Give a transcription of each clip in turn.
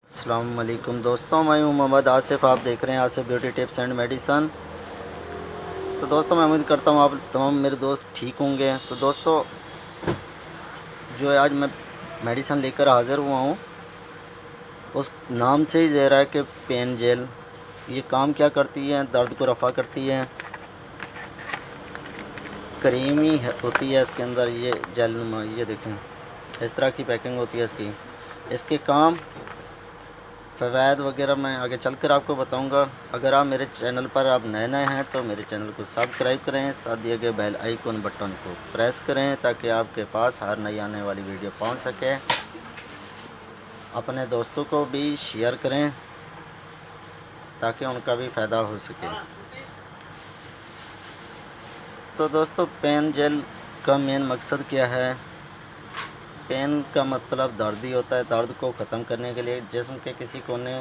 अस्सलाम वालेकुम दोस्तों, मैं हूं मोहम्मद आसिफ। आप देख रहे हैं Asif beauty tips and medicine. तो दोस्तों, मैं उम्मीद करता हूं आप तमाम मेरे दोस्त ठीक होंगे। तो दोस्तों, जो है आज मैं मेडिसन लेकर हाज़िर हुआ हूं, उस नाम से ही ज़ाहिर है कि पेन जेल। ये काम क्या करती है? दर्द को रफ़ा करती है। क्रीमी होती है इसके अंदर, ये जेल नुमा, ये देखें इस तरह की पैकिंग होती है इसकी। इसके काम फ़वाइद वगैरह मैं आगे चलकर आपको बताऊंगा। अगर आप मेरे चैनल पर आप नए हैं तो मेरे चैनल को सब्सक्राइब करें, साथ दिए गए बेल आइकन बटन को प्रेस करें ताकि आपके पास हर नई आने वाली वीडियो पहुंच सके। अपने दोस्तों को भी शेयर करें ताकि उनका भी फ़ायदा हो सके। तो दोस्तों, पेन जेल का मेन मकसद क्या है? पेन का मतलब दर्द ही होता है। दर्द को ख़त्म करने के लिए जिस्म के किसी कोने,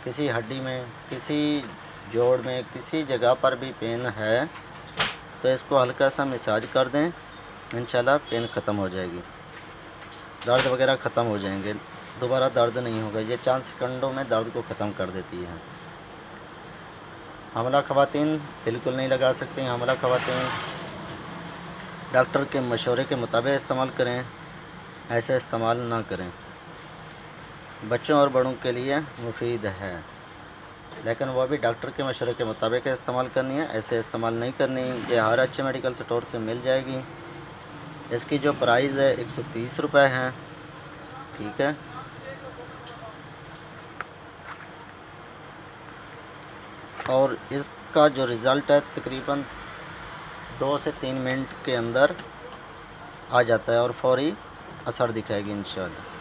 किसी हड्डी में, किसी जोड़ में, किसी जगह पर भी पेन है तो इसको हल्का सा मसाज कर दें, इंशाल्लाह पेन ख़त्म हो जाएगी। दर्द वगैरह ख़त्म हो जाएंगे, दोबारा दर्द नहीं होगा। ये चंद सेकंडों में दर्द को ख़त्म कर देती है। हमला ख़वातीन बिल्कुल नहीं लगा सकती। हमला ख़वातीन डॉक्टर के मशवरे के मुताबिक इस्तेमाल करें, ऐसे इस्तेमाल ना करें। बच्चों और बड़ों के लिए मुफीद है, लेकिन वह भी डॉक्टर के मशवरे के मुताबिक इस्तेमाल करनी है, ऐसे इस्तेमाल नहीं करनी। ये हर अच्छे मेडिकल स्टोर से मिल जाएगी। इसकी जो प्राइस है 130 रुपये है, ठीक है। और इसका जो रिज़ल्ट है तकरीबन 2 से 3 मिनट के अंदर आ जाता है और फौरी असर दिखाएगी इंशाल्लाह।